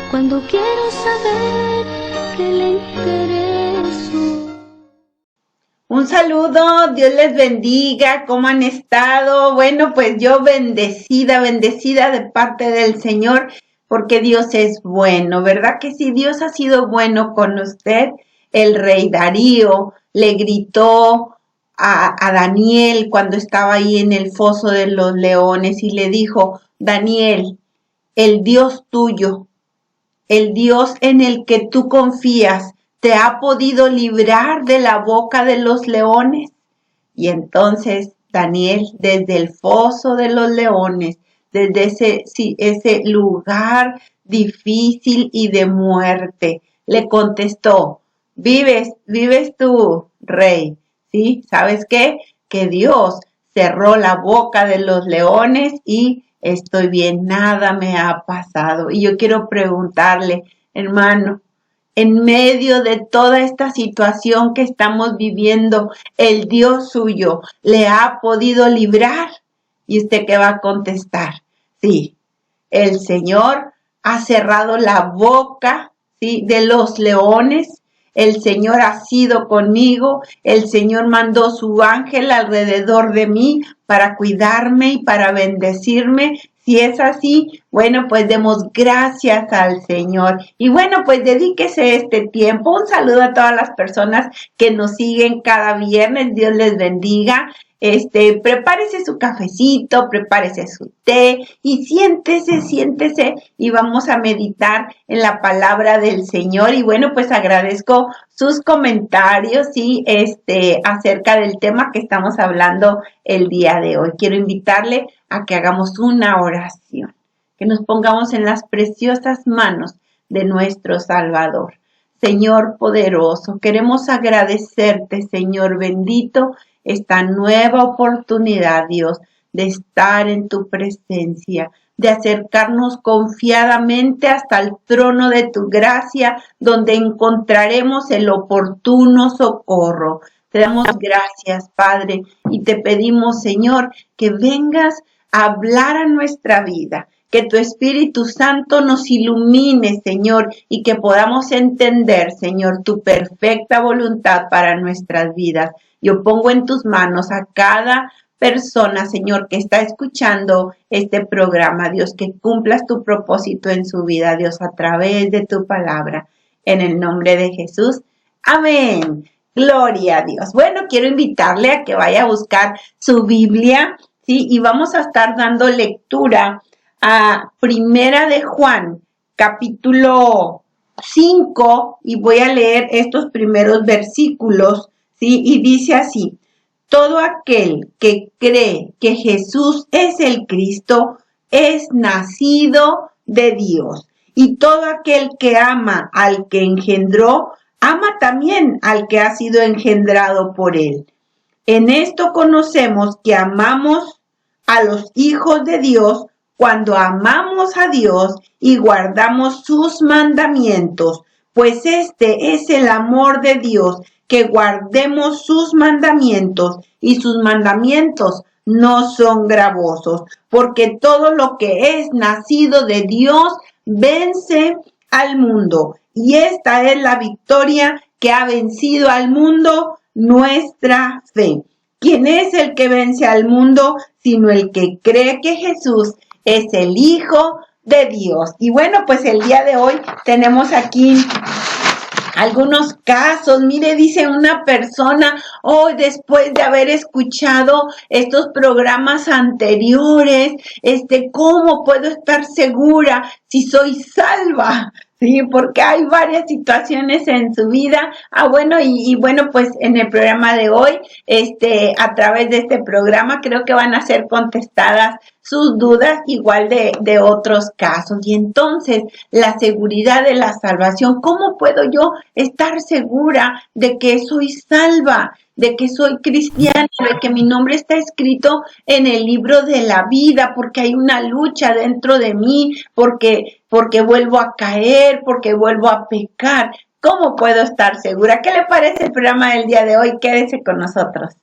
cuando quiero saber que le intereso. Un saludo, Dios les bendiga, ¿cómo han estado? Bueno, pues yo bendecida de parte del Señor, porque Dios es bueno, ¿verdad que sí? Dios ha sido bueno con usted. El rey Darío le gritó a Daniel cuando estaba ahí en el foso de los leones y le dijo: Daniel, el Dios tuyo, el Dios en el que tú confías, ¿te ha podido librar de la boca de los leones? Y entonces Daniel, desde el foso de los leones, desde ese lugar difícil y de muerte, le contestó: vives tú, rey, ¿sí? ¿Sabes qué? Que Dios cerró la boca de los leones y estoy bien, nada me ha pasado. Y yo quiero preguntarle, hermano, en medio de toda esta situación que estamos viviendo, ¿el Dios suyo le ha podido librar? ¿Y usted qué va a contestar? Sí, el Señor ha cerrado la boca, ¿sí?, de los leones. El Señor ha sido conmigo, el Señor mandó su ángel alrededor de mí para cuidarme y para bendecirme. Si es así, bueno, pues demos gracias al Señor. Y bueno, pues dedíquese este tiempo. Un saludo a todas las personas que nos siguen cada viernes. Dios les bendiga. Prepárese su cafecito, prepárese su té y siéntese y vamos a meditar en la palabra del Señor. Y bueno, pues agradezco sus comentarios y acerca del tema que estamos hablando el día de hoy. Quiero invitarle a que hagamos una oración, que nos pongamos en las preciosas manos de nuestro Salvador. Señor poderoso, queremos agradecerte, Señor bendito, esta nueva oportunidad, Dios, de estar en tu presencia, de acercarnos confiadamente hasta el trono de tu gracia, donde encontraremos el oportuno socorro. Te damos gracias, Padre, y te pedimos, Señor, que vengas a hablar a nuestra vida, que tu Espíritu Santo nos ilumine, Señor, y que podamos entender, Señor, tu perfecta voluntad para nuestras vidas. Yo pongo en tus manos a cada persona, Señor, que está escuchando este programa, Dios, que cumplas tu propósito en su vida, Dios, a través de tu palabra. En el nombre de Jesús. Amén. Gloria a Dios. Bueno, quiero invitarle a que vaya a buscar su Biblia, ¿sí? Y vamos a estar dando lectura a Primera de Juan, capítulo 5, y voy a leer estos primeros versículos, ¿sí? Y dice así: todo aquel que cree que Jesús es el Cristo es nacido de Dios, y todo aquel que ama al que engendró, ama también al que ha sido engendrado por él. En esto conocemos que amamos a los hijos de Dios cuando amamos a Dios y guardamos sus mandamientos, pues este es el amor de Dios, que guardemos sus mandamientos, y sus mandamientos no son gravosos, porque todo lo que es nacido de Dios vence al mundo, y esta es la victoria que ha vencido al mundo, nuestra fe. ¿Quién es el que vence al mundo sino el que cree que Jesús es el Hijo de Dios? Y bueno, pues el día de hoy tenemos aquí algunos casos. Mire, dice una persona, hoy después de haber escuchado estos programas anteriores, ¿cómo puedo estar segura si soy salva? Sí, porque hay varias situaciones en su vida. Bueno, y bueno, pues en el programa de hoy, a través de este programa, creo que van a ser contestadas sus dudas, igual de otros casos. Y entonces, la seguridad de la salvación, ¿cómo puedo yo estar segura de que soy salva, de que soy cristiana, de que mi nombre está escrito en el libro de la vida? Porque hay una lucha dentro de mí, porque vuelvo a caer, porque vuelvo a pecar. ¿Cómo puedo estar segura? ¿Qué le parece el programa del día de hoy? Quédese con nosotros.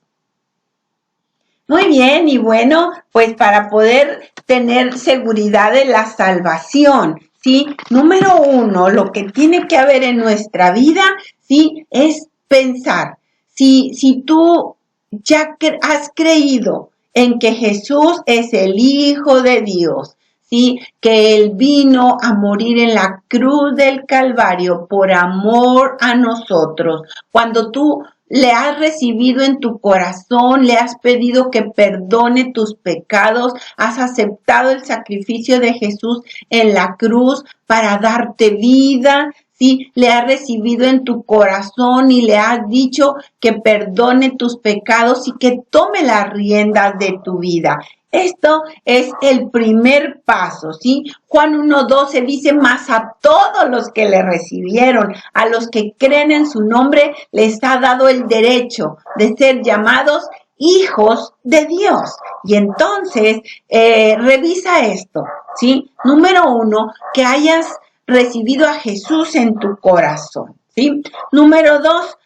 Muy bien, y bueno, pues para poder tener seguridad de la salvación, ¿sí? Número uno, lo que tiene que haber en nuestra vida, ¿sí? Es pensar. Si tú ya has creído en que Jesús es el Hijo de Dios, ¿sí? Que Él vino a morir en la cruz del Calvario por amor a nosotros. Cuando tú le has recibido en tu corazón, le has pedido que perdone tus pecados, has aceptado el sacrificio de Jesús en la cruz para darte vida, ¿sí? Le has recibido en tu corazón y le has dicho que perdone tus pecados y que tome las riendas de tu vida. Esto es el primer paso, ¿sí? Juan 1:12 dice, mas a todos los que le recibieron, a los que creen en su nombre, les ha dado el derecho de ser llamados hijos de Dios. Y entonces, revisa esto, ¿sí? Número uno, que hayas recibido a Jesús en tu corazón, ¿sí? Número dos,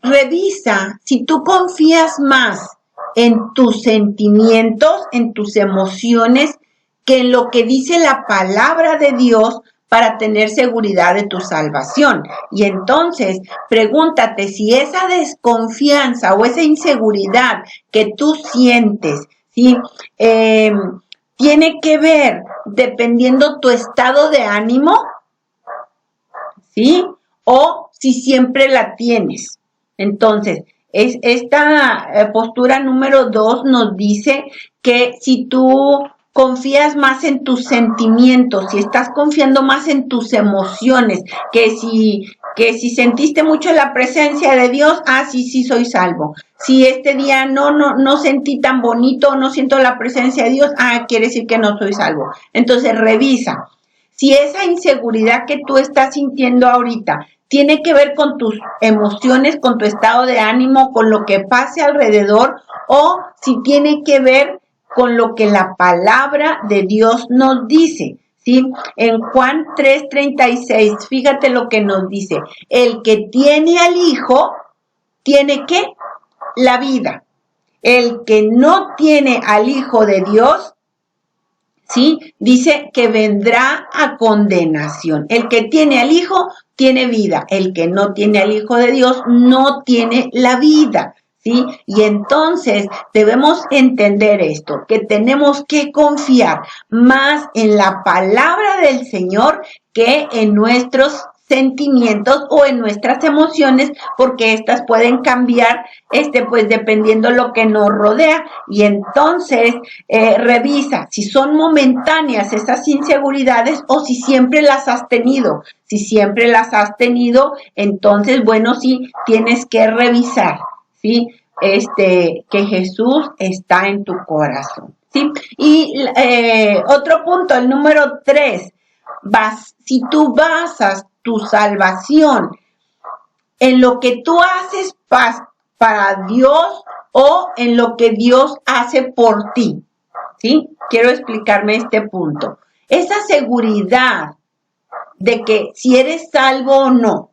revisa si tú confías más en tus sentimientos, en tus emociones, que en lo que dice la palabra de Dios para tener seguridad de tu salvación. Y entonces, pregúntate si esa desconfianza o esa inseguridad que tú sientes, ¿sí? Tiene que ver dependiendo tu estado de ánimo, ¿sí? O si siempre la tienes. Entonces, esta postura número 2 nos dice que si tú confías más en tus sentimientos, si estás confiando más en tus emociones, que si sentiste mucho la presencia de Dios, sí, soy salvo. Si este día no sentí tan bonito, no siento la presencia de Dios, quiere decir que no soy salvo. Entonces, revisa. Si esa inseguridad que tú estás sintiendo ahorita tiene que ver con tus emociones, con tu estado de ánimo, con lo que pase alrededor, o si tiene que ver con lo que la palabra de Dios nos dice, ¿sí? En Juan 3:36, fíjate lo que nos dice. El que tiene al Hijo, ¿tiene qué? La vida. El que no tiene al Hijo de Dios, ¿sí? Dice que vendrá a condenación. El que tiene al Hijo tiene vida. El que no tiene al Hijo de Dios no tiene la vida, ¿sí? Y entonces debemos entender esto, que tenemos que confiar más en la palabra del Señor que en nuestros sentimientos o en nuestras emociones, porque estas pueden cambiar, pues dependiendo lo que nos rodea. Y entonces revisa si son momentáneas esas inseguridades o si siempre las has tenido. Si siempre las has tenido, entonces, bueno, sí, tienes que revisar, ¿sí? Que Jesús está en tu corazón, ¿sí? Y otro punto, el número 3, si tú basas tu salvación en lo que tú haces para Dios o en lo que Dios hace por ti, ¿sí? Quiero explicarme este punto. Esa seguridad de que si eres salvo o no,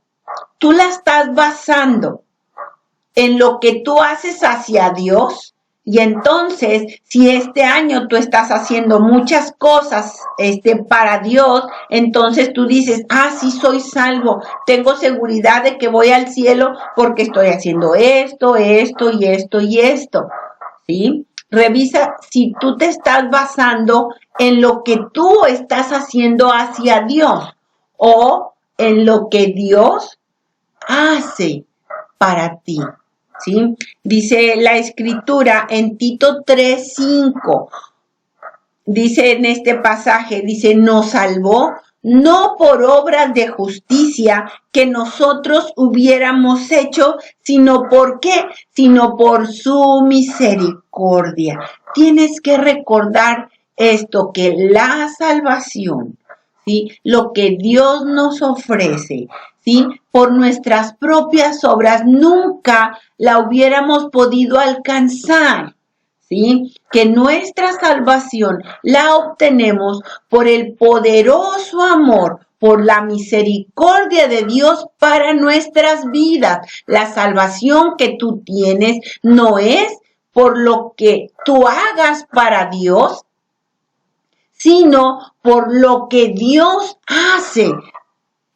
tú la estás basando en lo que tú haces hacia Dios. Y entonces, si este año tú estás haciendo muchas cosas para Dios, entonces tú dices, sí soy salvo, tengo seguridad de que voy al cielo porque estoy haciendo esto y esto, ¿sí? Revisa si tú te estás basando en lo que tú estás haciendo hacia Dios o en lo que Dios hace para ti, ¿sí? Dice la Escritura en Tito 3:5, dice en este pasaje, dice, nos salvó no por obras de justicia que nosotros hubiéramos hecho, sino ¿por qué? Sino por su misericordia. Tienes que recordar esto, que la salvación, ¿sí? Lo que Dios nos ofrece, ¿sí? Por nuestras propias obras nunca la hubiéramos podido alcanzar, ¿sí? Que nuestra salvación la obtenemos por el poderoso amor, por la misericordia de Dios para nuestras vidas. La salvación que tú tienes no es por lo que tú hagas para Dios, sino por lo que Dios hace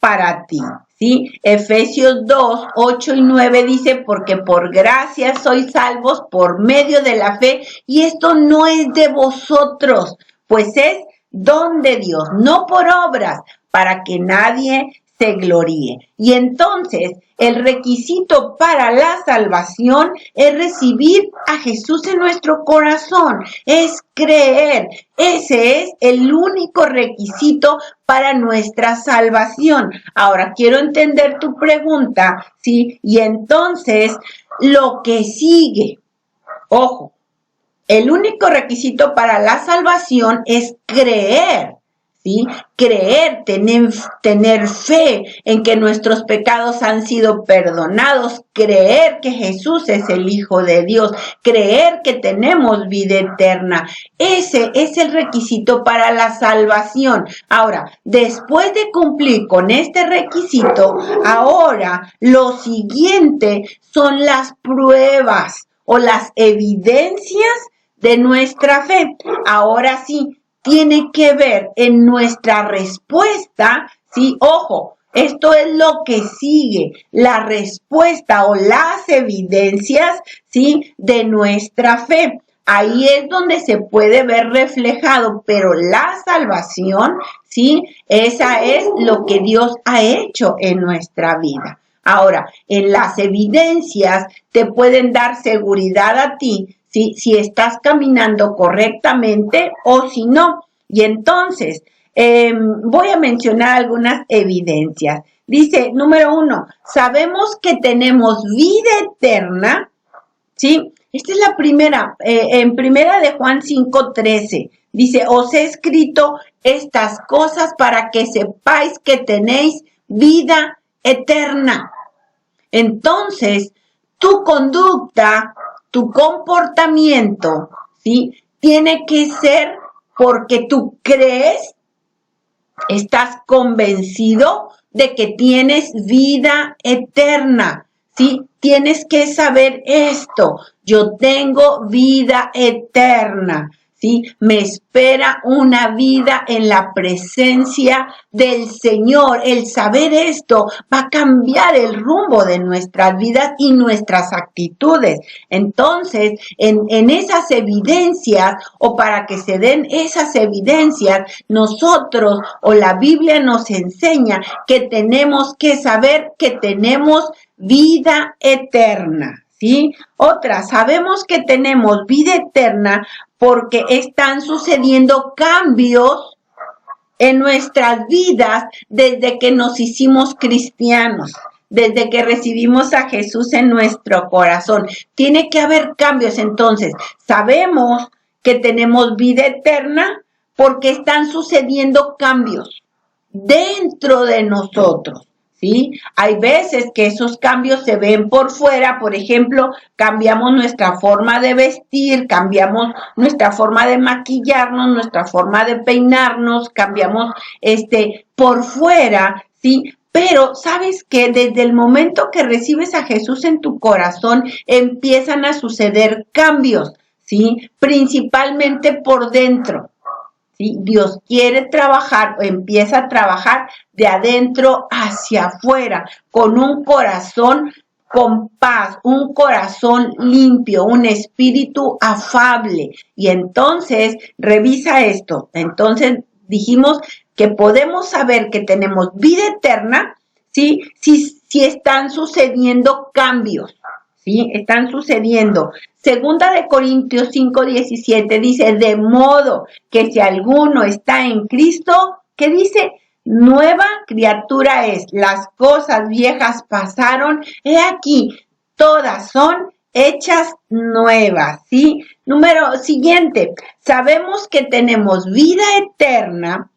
para ti, ¿sí? Efesios 2, 8 y 9 dice, porque por gracia sois salvos por medio de la fe, y esto no es de vosotros, pues es don de Dios, no por obras, para que nadie se gloríe. Y entonces, el requisito para la salvación es recibir a Jesús en nuestro corazón, es creer. Ese es el único requisito para nuestra salvación. Ahora, quiero entender tu pregunta, ¿sí? Y entonces, lo que sigue, ojo, el único requisito para la salvación es creer. ¿Sí? Creer, tener fe en que nuestros pecados han sido perdonados, creer que Jesús es el Hijo de Dios, creer que tenemos vida eterna. Ese es el requisito para la salvación. Ahora, después de cumplir con este requisito, ahora lo siguiente son las pruebas o las evidencias de nuestra fe. Ahora sí, tiene que ver en nuestra respuesta, ¿sí? Ojo, esto es lo que sigue, la respuesta o las evidencias, ¿sí? De nuestra fe. Ahí es donde se puede ver reflejado, pero la salvación, ¿sí? Esa es lo que Dios ha hecho en nuestra vida. Ahora, en las evidencias te pueden dar seguridad a ti, si estás caminando correctamente o si no. Y entonces, voy a mencionar algunas evidencias. Dice, número 1, sabemos que tenemos vida eterna, ¿sí? Esta es la primera, en primera de Juan 5:13. Dice, os he escrito estas cosas para que sepáis que tenéis vida eterna. Entonces, tu conducta, tu comportamiento, ¿sí? Tiene que ser porque tú crees, estás convencido de que tienes vida eterna, ¿sí? Tienes que saber esto, yo tengo vida eterna, ¿sí? Me espera una vida en la presencia del Señor. El saber esto va a cambiar el rumbo de nuestras vidas y nuestras actitudes. Entonces, en esas evidencias, o para que se den esas evidencias, nosotros o la Biblia nos enseña que tenemos que saber que tenemos vida eterna, ¿sí? Otra, sabemos que tenemos vida eterna porque están sucediendo cambios en nuestras vidas desde que nos hicimos cristianos, desde que recibimos a Jesús en nuestro corazón. Tiene que haber cambios. Entonces, sabemos que tenemos vida eterna porque están sucediendo cambios dentro de nosotros. ¿Sí? Hay veces que esos cambios se ven por fuera, por ejemplo, cambiamos nuestra forma de vestir, cambiamos nuestra forma de maquillarnos, nuestra forma de peinarnos, cambiamos por fuera, ¿sí? Pero, ¿sabes qué? Desde el momento que recibes a Jesús en tu corazón, empiezan a suceder cambios, ¿sí? Principalmente por dentro. ¿Sí? Dios quiere trabajar o empieza a trabajar de adentro hacia afuera, con un corazón con paz, un corazón limpio, un espíritu afable. Y entonces, revisa esto. Entonces, dijimos que podemos saber que tenemos vida eterna, ¿sí? Si están sucediendo cambios. ¿Sí? Están sucediendo. Segunda de Corintios 5:17 dice, de modo que si alguno está en Cristo, ¿qué dice? Nueva criatura es, las cosas viejas pasaron, he aquí, todas son hechas nuevas, ¿sí? Número siguiente, sabemos que tenemos vida eterna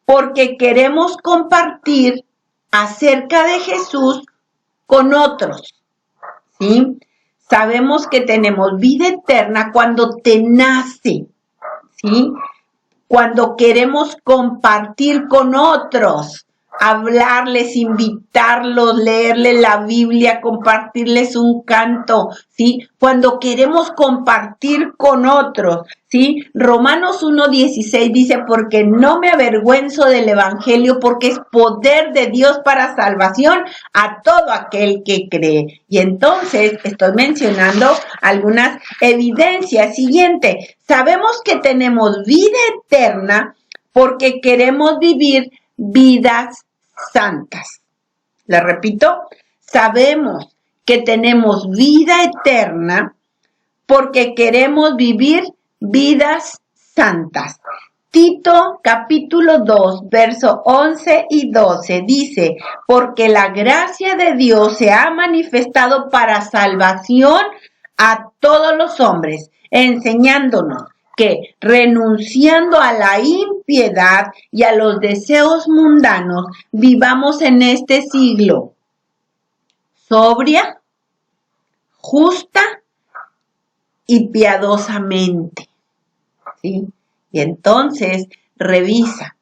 porque queremos compartir acerca de Jesús con otros. ¿Sí? Sabemos que tenemos vida eterna cuando te nace, ¿sí? Cuando queremos compartir con otros hablarles, invitarlos, leerles la Biblia, compartirles un canto, ¿sí? Cuando queremos compartir con otros, ¿sí? Romanos 1:16 dice, porque no me avergüenzo del evangelio, porque es poder de Dios para salvación a todo aquel que cree. Y entonces estoy mencionando algunas evidencias. Siguiente, sabemos que tenemos vida eterna porque queremos vivir vidas santas. Le repito, sabemos que tenemos vida eterna porque queremos vivir vidas santas. Tito capítulo 2, verso 11 y 12 dice, porque la gracia de Dios se ha manifestado para salvación a todos los hombres, enseñándonos que renunciando a la impiedad y a los deseos mundanos, vivamos en este siglo sobria, justa y piadosamente, ¿sí? Y entonces revisa,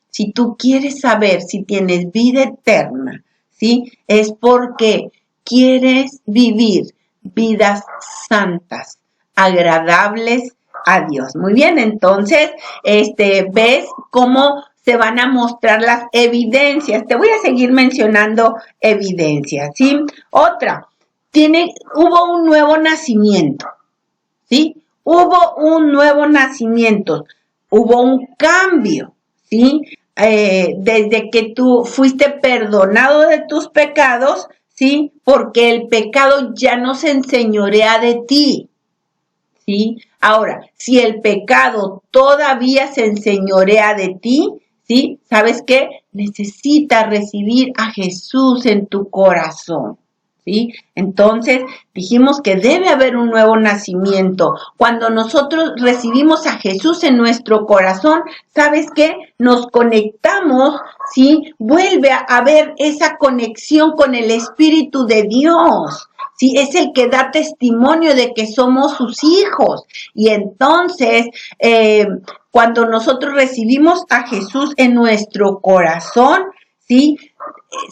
si tú quieres saber si tienes vida eterna, ¿sí? Es porque quieres vivir vidas santas, agradables a Dios. Muy bien, entonces, ves cómo se van a mostrar las evidencias. Te voy a seguir mencionando evidencias, ¿sí? Otra, hubo un nuevo nacimiento, ¿sí? Hubo un nuevo nacimiento, hubo un cambio, ¿sí? Desde que tú fuiste perdonado de tus pecados, ¿sí? Porque el pecado ya no se enseñorea de ti, ¿sí? Ahora, si el pecado todavía se enseñorea de ti, ¿sí? ¿Sabes qué? Necesitas recibir a Jesús en tu corazón, ¿sí? Entonces, dijimos que debe haber un nuevo nacimiento. Cuando nosotros recibimos a Jesús en nuestro corazón, ¿sabes qué? Nos conectamos, ¿sí? Vuelve a haber esa conexión con el Espíritu de Dios. Sí, es el que da testimonio de que somos sus hijos. Y entonces, cuando nosotros recibimos a Jesús en nuestro corazón, ¿sí?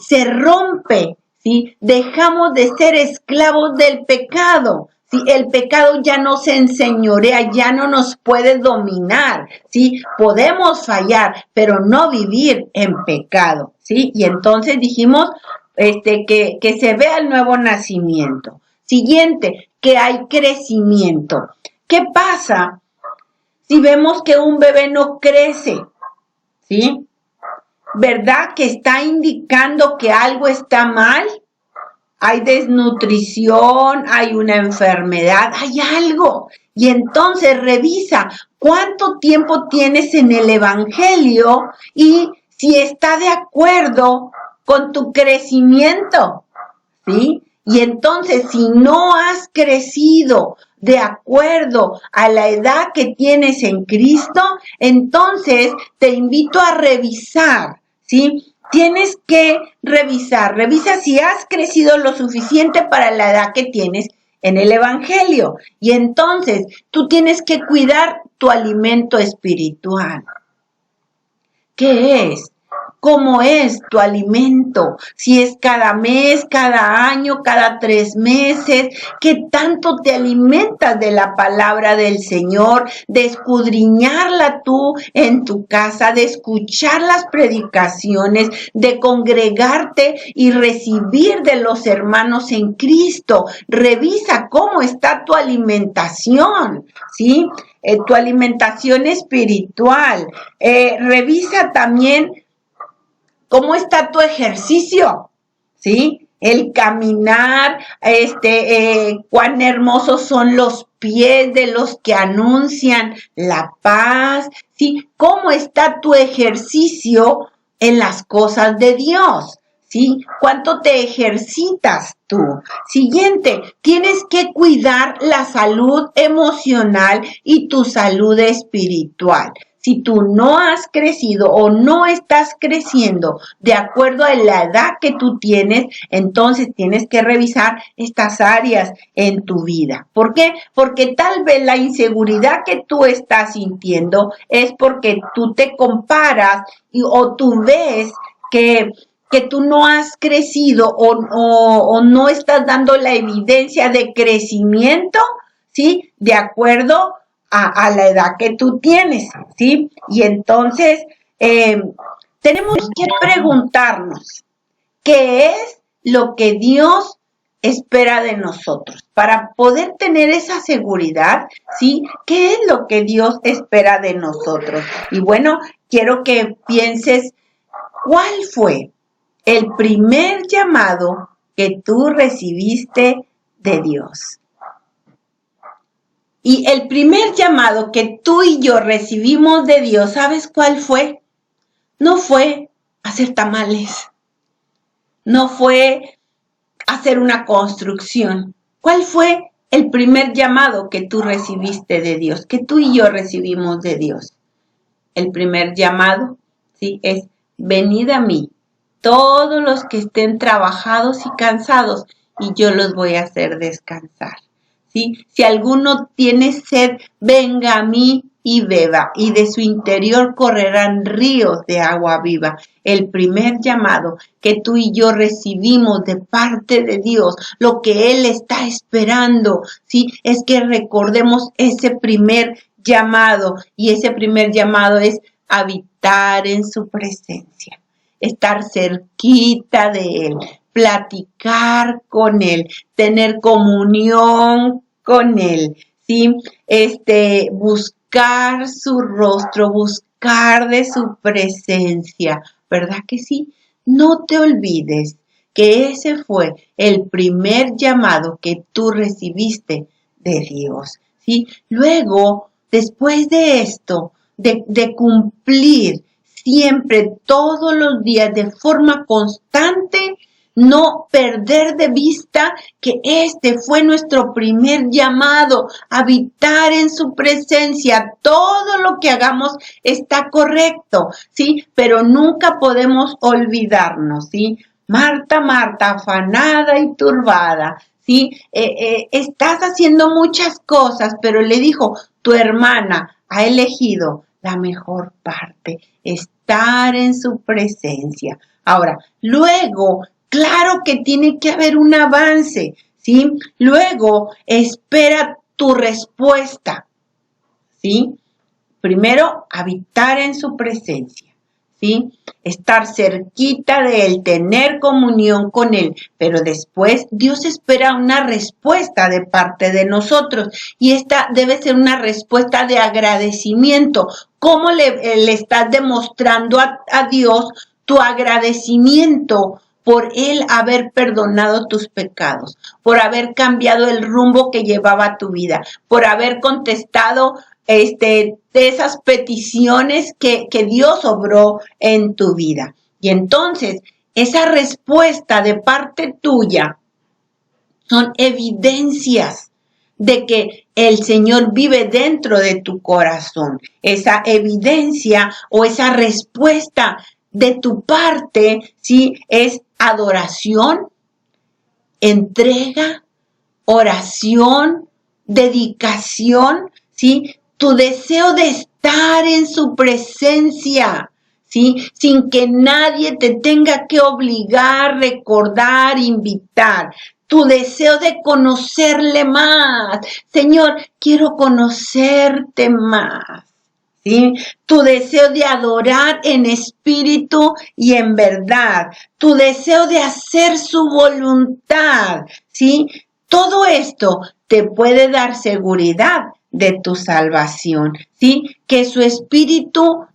Se rompe, ¿sí? Dejamos de ser esclavos del pecado. ¿Sí? El pecado ya no se enseñorea, ya no nos puede dominar, ¿sí? Podemos fallar, pero no vivir en pecado, ¿sí? Y entonces dijimos, que se vea el nuevo nacimiento. Siguiente, que hay crecimiento. ¿Qué pasa si vemos que un bebé no crece? ¿Sí? ¿Verdad que está indicando que algo está mal? Hay desnutrición, hay una enfermedad, hay algo. Y entonces revisa cuánto tiempo tienes en el Evangelio y si está de acuerdo con tu crecimiento, ¿sí? Y entonces, si no has crecido de acuerdo a la edad que tienes en Cristo, entonces te invito a revisar, ¿sí? Tienes que revisa si has crecido lo suficiente para la edad que tienes en el Evangelio. Y entonces, tú tienes que cuidar tu alimento espiritual. ¿Qué es? ¿Cómo es tu alimento? Si es cada mes, cada año, cada 3 meses, ¿qué tanto te alimentas de la palabra del Señor? De escudriñarla tú en tu casa, de escuchar las predicaciones, de congregarte y recibir de los hermanos en Cristo. Revisa cómo está tu alimentación, ¿sí? Tu alimentación espiritual. Revisa también cómo está tu ejercicio, ¿sí? El caminar, cuán hermosos son los pies de los que anuncian la paz, ¿sí? ¿Cómo está tu ejercicio en las cosas de Dios? ¿Sí? ¿Cuánto te ejercitas tú? Siguiente, tienes que cuidar la salud emocional y tu salud espiritual. Si tú no has crecido o no estás creciendo de acuerdo a la edad que tú tienes, entonces tienes que revisar estas áreas en tu vida. ¿Por qué? Porque tal vez la inseguridad que tú estás sintiendo es porque tú te comparas o tú ves que tú no has crecido o no estás dando la evidencia de crecimiento, ¿sí? De acuerdo a la edad que tú tienes, ¿sí? Y entonces tenemos que preguntarnos, ¿qué es lo que Dios espera de nosotros? Para poder tener esa seguridad, ¿sí? ¿Qué es lo que Dios espera de nosotros? Y bueno, quiero que pienses, ¿cuál fue el primer llamado que tú recibiste de Dios? Y el primer llamado que tú y yo recibimos de Dios, ¿sabes cuál fue? No fue hacer tamales. No fue hacer una construcción. ¿Cuál fue el primer llamado que tú recibiste de Dios? Que tú y yo recibimos de Dios. El primer llamado, ¿sí? Es venid a mí, todos los que estén trabajados y cansados, y yo los voy a hacer descansar. ¿Sí? Si alguno tiene sed, venga a mí y beba, y de su interior correrán ríos de agua viva. El primer llamado que tú y yo recibimos de parte de Dios, lo que Él está esperando, ¿sí? Es que recordemos ese primer llamado, y ese primer llamado es habitar en su presencia, estar cerquita de Él, platicar con Él, tener comunión con Él, ¿sí? Buscar su rostro, buscar de su presencia, ¿verdad que sí? No te olvides que ese fue el primer llamado que tú recibiste de Dios, ¿sí? Luego, después de esto, de cumplir siempre, todos los días, de forma constante, no perder de vista que este fue nuestro primer llamado, habitar en su presencia. Todo lo que hagamos está correcto, ¿sí? Pero nunca podemos olvidarnos, ¿sí? Marta, Marta, afanada y turbada, ¿sí? Estás haciendo muchas cosas, pero le dijo, tu hermana ha elegido la mejor parte, estar en su presencia. Ahora, luego, claro que tiene que haber un avance, ¿sí? Luego, espera tu respuesta, ¿sí? Primero, habitar en su presencia, ¿sí? Estar cerquita de Él, tener comunión con Él, pero después Dios espera una respuesta de parte de nosotros, y esta debe ser una respuesta de agradecimiento. ¿Cómo le estás demostrando a Dios tu agradecimiento por Él haber perdonado tus pecados, por haber cambiado el rumbo que llevaba tu vida, por haber contestado de esas peticiones que Dios obró en tu vida? Y entonces, esa respuesta de parte tuya son evidencias de que el Señor vive dentro de tu corazón. Esa evidencia o esa respuesta de tu parte, ¿sí? Es adoración, entrega, oración, dedicación, ¿sí? Tu deseo de estar en su presencia, ¿sí? Sin que nadie te tenga que obligar, recordar, invitar. Tu deseo de conocerle más. Señor, quiero conocerte más, ¿sí? Tu deseo de adorar en espíritu y en verdad. Tu deseo de hacer su voluntad, ¿sí? Todo esto te puede dar seguridad de tu salvación, ¿sí? Que su espíritu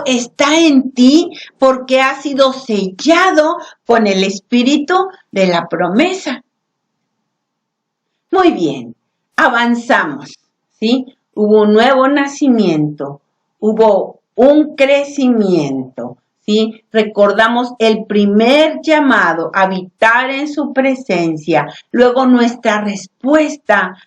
está en ti porque ha sido sellado con el espíritu de la promesa. Muy bien, avanzamos, ¿sí? Hubo un nuevo nacimiento, hubo un crecimiento, ¿sí? Recordamos el primer llamado, habitar en su presencia, luego nuestra respuesta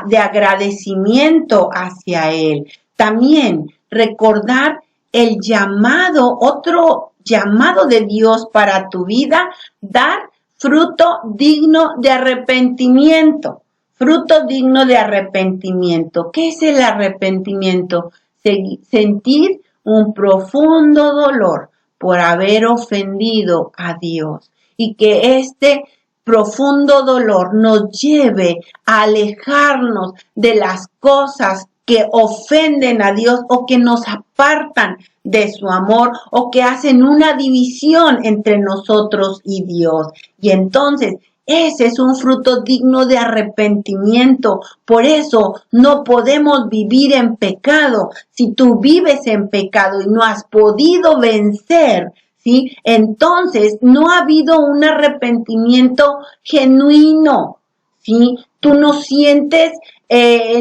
de agradecimiento hacia Él. También recordar el llamado, otro llamado de Dios para tu vida, dar fruto digno de arrepentimiento. Fruto digno de arrepentimiento. ¿Qué es el arrepentimiento? Sentir un profundo dolor por haber ofendido a Dios. Y que este profundo dolor nos lleve a alejarnos de las cosas que ofenden a Dios o que nos apartan de su amor o que hacen una división entre nosotros y Dios. Y entonces ese es un fruto digno de arrepentimiento. Por eso no podemos vivir en pecado. Si tú vives en pecado y no has podido vencer, ¿sí? Entonces no ha habido un arrepentimiento genuino, ¿sí? Tú no sientes,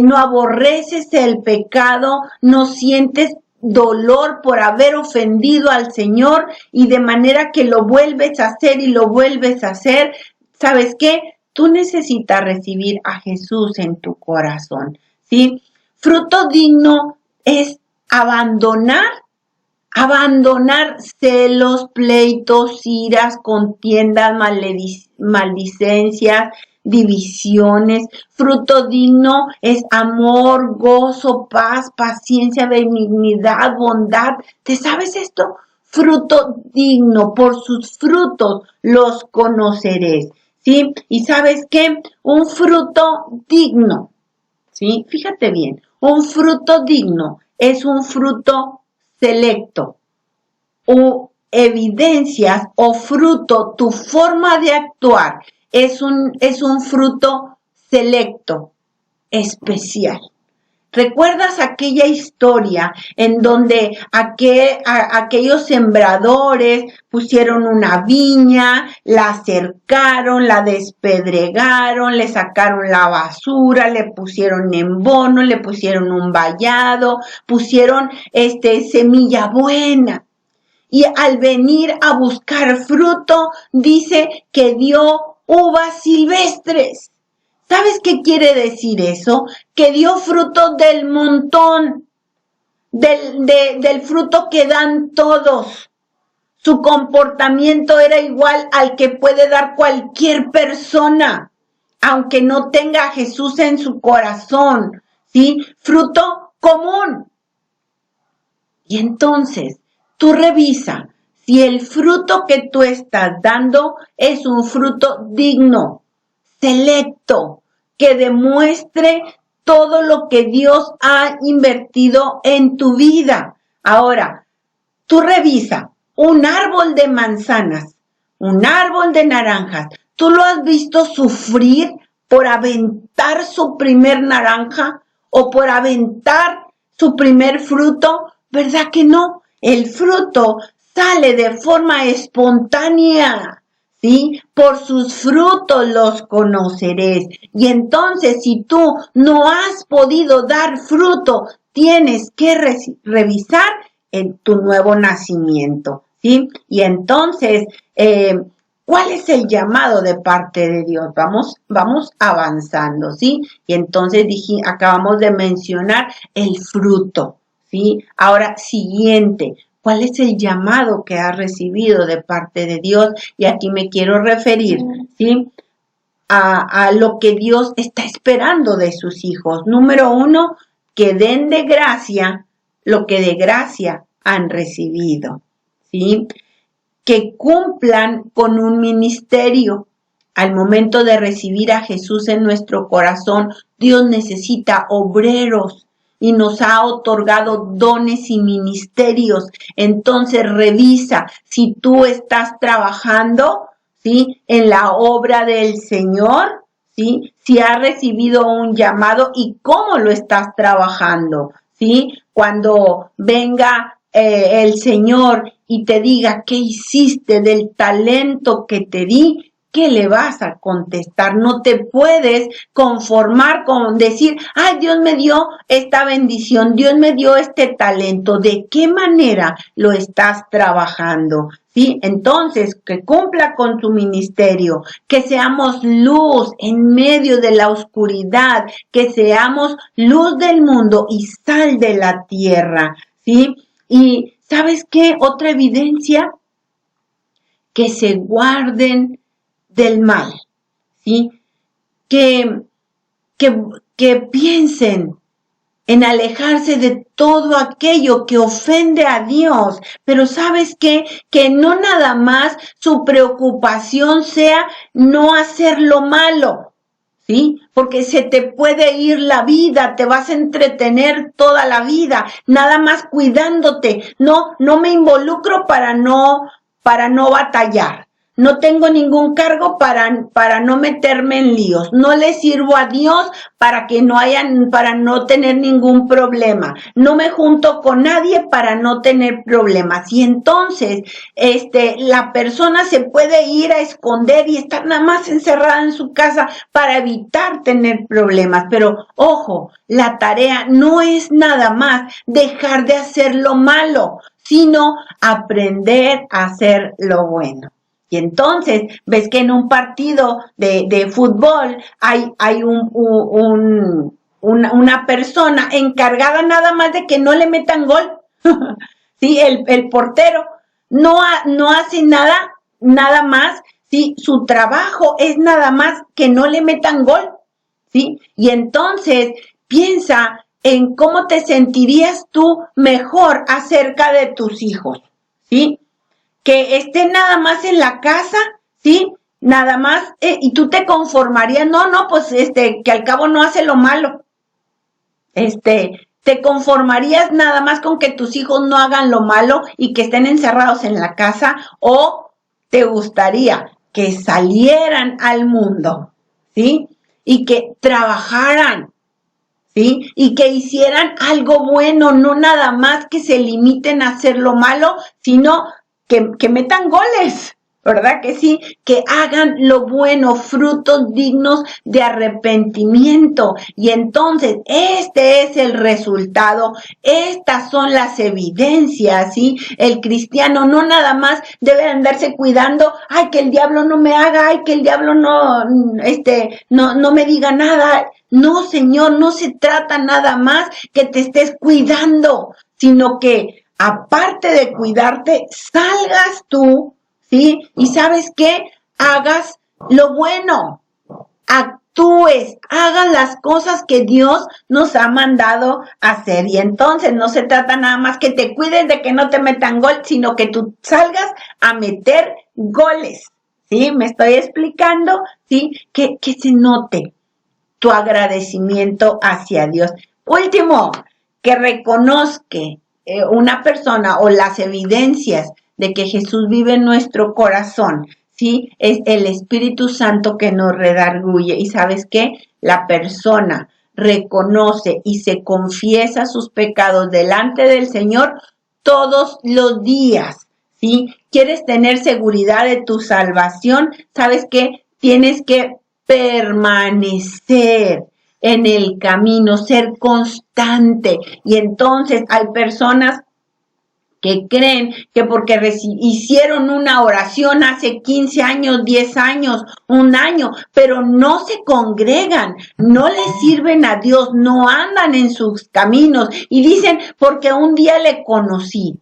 no aborreces el pecado, no sientes dolor por haber ofendido al Señor y de manera que lo vuelves a hacer y lo vuelves a hacer. ¿Sabes qué? Tú necesitas recibir a Jesús en tu corazón, ¿sí? Fruto digno es abandonar celos, pleitos, iras, contiendas, maldicencias, divisiones. Fruto digno es amor, gozo, paz, paciencia, benignidad, bondad. ¿Te sabes esto? Fruto digno, por sus frutos los conoceréis, ¿sí? Y ¿sabes qué? Un fruto digno, ¿sí? Fíjate bien, un fruto digno es un fruto selecto o evidencias o fruto, tu forma de actuar es un fruto selecto, especial. ¿Recuerdas aquella historia en donde aquellos sembradores pusieron una viña, la cercaron, la despedregaron, le sacaron la basura, le pusieron embono, le pusieron un vallado, pusieron semilla buena? Y al venir a buscar fruto, dice que dio uvas silvestres. ¿Sabes qué quiere decir eso? Que dio fruto del montón, del fruto que dan todos. Su comportamiento era igual al que puede dar cualquier persona, aunque no tenga a Jesús en su corazón, ¿sí? Fruto común. Y entonces, tú revisa si el fruto que tú estás dando es un fruto digno, selecto, que demuestre todo lo que Dios ha invertido en tu vida. Ahora, tú revisa un árbol de manzanas, un árbol de naranjas. ¿Tú lo has visto sufrir por aventar su primer naranja o por aventar su primer fruto? ¿Verdad que no? El fruto sale de forma espontánea. ¿Sí? Por sus frutos los conoceréis. Y entonces, si tú no has podido dar fruto, tienes que revisar en tu nuevo nacimiento, ¿sí? Y entonces, ¿cuál es el llamado de parte de Dios? Vamos avanzando, ¿sí? Y entonces acabamos de mencionar el fruto, ¿sí? Ahora, siguiente. ¿Cuál es el llamado que has recibido de parte de Dios? Y aquí me quiero referir, ¿sí? A lo que Dios está esperando de sus hijos. Número 1, que den de gracia lo que de gracia han recibido, ¿sí? Que cumplan con un ministerio. Al momento de recibir a Jesús en nuestro corazón, Dios necesita obreros y nos ha otorgado dones y ministerios. Entonces revisa si tú estás trabajando, ¿sí? En la obra del Señor, ¿sí? Si has recibido un llamado y cómo lo estás trabajando, ¿sí? Cuando venga el Señor y te diga qué hiciste del talento que te di, ¿qué le vas a contestar? No te puedes conformar con decir, ay, Dios me dio esta bendición, Dios me dio este talento. ¿De qué manera lo estás trabajando? ¿Sí? Entonces, que cumpla con su ministerio, que seamos luz en medio de la oscuridad, que seamos luz del mundo y sal de la tierra, ¿sí? Y, ¿sabes qué? Otra evidencia, que se guarden del mal, ¿sí? Que piensen en alejarse de todo aquello que ofende a Dios. Pero ¿sabes qué? Que no nada más su preocupación sea no hacer lo malo, ¿sí? Porque se te puede ir la vida, te vas a entretener toda la vida, nada más cuidándote. No me involucro para no batallar. No tengo ningún cargo para no meterme en líos. No le sirvo a Dios para no tener ningún problema. No me junto con nadie para no tener problemas. Y entonces, la persona se puede ir a esconder y estar nada más encerrada en su casa para evitar tener problemas. Pero, ojo, la tarea no es nada más dejar de hacer lo malo, sino aprender a hacer lo bueno. Y entonces ves que en un partido de fútbol hay una persona encargada nada más de que no le metan gol. Sí, el portero no hace nada más. Sí, su trabajo es nada más que no le metan gol. Sí, y entonces piensa en cómo te sentirías tú mejor acerca de tus hijos. ¿Sí? Que estén nada más en la casa, ¿sí? Nada más, y tú te conformarías, pues que al cabo no hace lo malo. Te conformarías nada más con que tus hijos no hagan lo malo y que estén encerrados en la casa, o te gustaría que salieran al mundo, ¿sí? Y que trabajaran, ¿sí? Y que hicieran algo bueno, no nada más que se limiten a hacer lo malo, sino que metan goles, ¿verdad que sí? Que hagan lo bueno, frutos dignos de arrepentimiento. Y entonces, este es el resultado, estas son las evidencias, ¿sí? El cristiano no nada más debe andarse cuidando, ay, que el diablo no me haga, ay, que el diablo no me diga nada. No, Señor, no se trata nada más que te estés cuidando, sino que aparte de cuidarte, salgas tú, ¿sí? Y ¿sabes qué? Hagas lo bueno, actúes, hagas las cosas que Dios nos ha mandado hacer. Y entonces no se trata nada más que te cuides de que no te metan gol, sino que tú salgas a meter goles, ¿sí? ¿Me estoy explicando? ¿Sí? Que se note tu agradecimiento hacia Dios. Último, que reconozca una persona o las evidencias de que Jesús vive en nuestro corazón, ¿sí? Es el Espíritu Santo que nos redarguye. ¿Y sabes qué? La persona reconoce y se confiesa sus pecados delante del Señor todos los días, ¿sí? ¿Quieres tener seguridad de tu salvación? ¿Sabes qué? Tienes que permanecer en el camino, ser constante. Y entonces hay personas que creen que porque hicieron una oración hace 15 años, 10 años, un año, pero no se congregan, no les sirven a Dios, no andan en sus caminos y dicen, porque un día le conocí.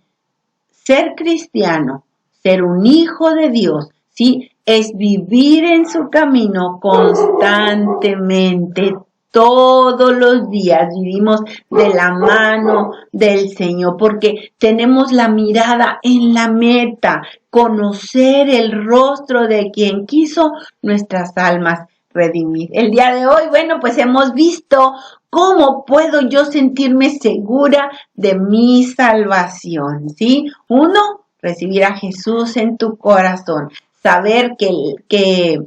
Ser cristiano, ser un hijo de Dios, ¿sí? Es vivir en su camino constantemente. Todos los días vivimos de la mano del Señor porque tenemos la mirada en la meta, conocer el rostro de quien quiso nuestras almas redimir. El día de hoy, bueno, pues hemos visto cómo puedo yo sentirme segura de mi salvación, ¿sí? 1, recibir a Jesús en tu corazón, saber que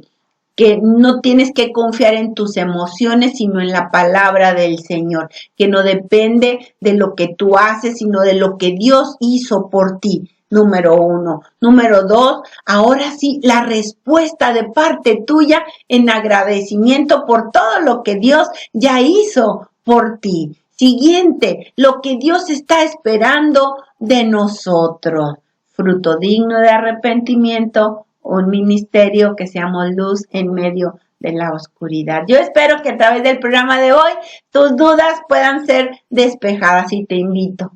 no tienes que confiar en tus emociones, sino en la palabra del Señor, que no depende de lo que tú haces, sino de lo que Dios hizo por ti. Número 1. Número 2, ahora sí, la respuesta de parte tuya en agradecimiento por todo lo que Dios ya hizo por ti. Siguiente, lo que Dios está esperando de nosotros. Fruto digno de arrepentimiento, un ministerio que seamos luz en medio de la oscuridad. Yo espero que a través del programa de hoy tus dudas puedan ser despejadas y te invito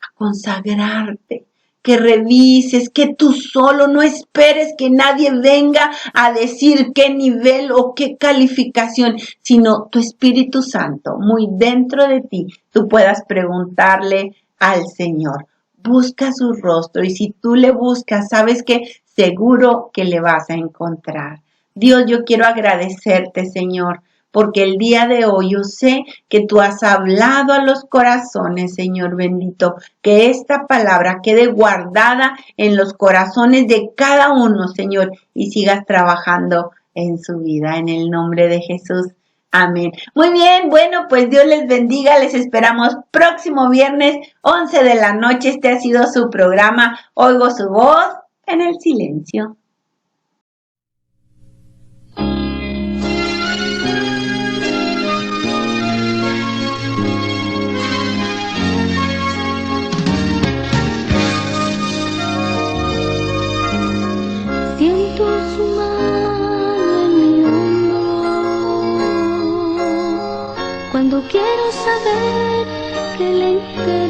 a consagrarte, que revises, que tú solo no esperes que nadie venga a decir qué nivel o qué calificación, sino tu Espíritu Santo, muy dentro de ti, tú puedas preguntarle al Señor. Busca su rostro y si tú le buscas, sabes que seguro que le vas a encontrar. Dios, yo quiero agradecerte, Señor, porque el día de hoy yo sé que tú has hablado a los corazones, Señor bendito, que esta palabra quede guardada en los corazones de cada uno, Señor, y sigas trabajando en su vida, en el nombre de Jesús. Amén. Muy bien, bueno, pues Dios les bendiga, les esperamos próximo viernes, 11 de la noche. Este ha sido su programa, Oigo su voz en el silencio. Siento su mano en mi hombro cuando quiero saber qué le interesa.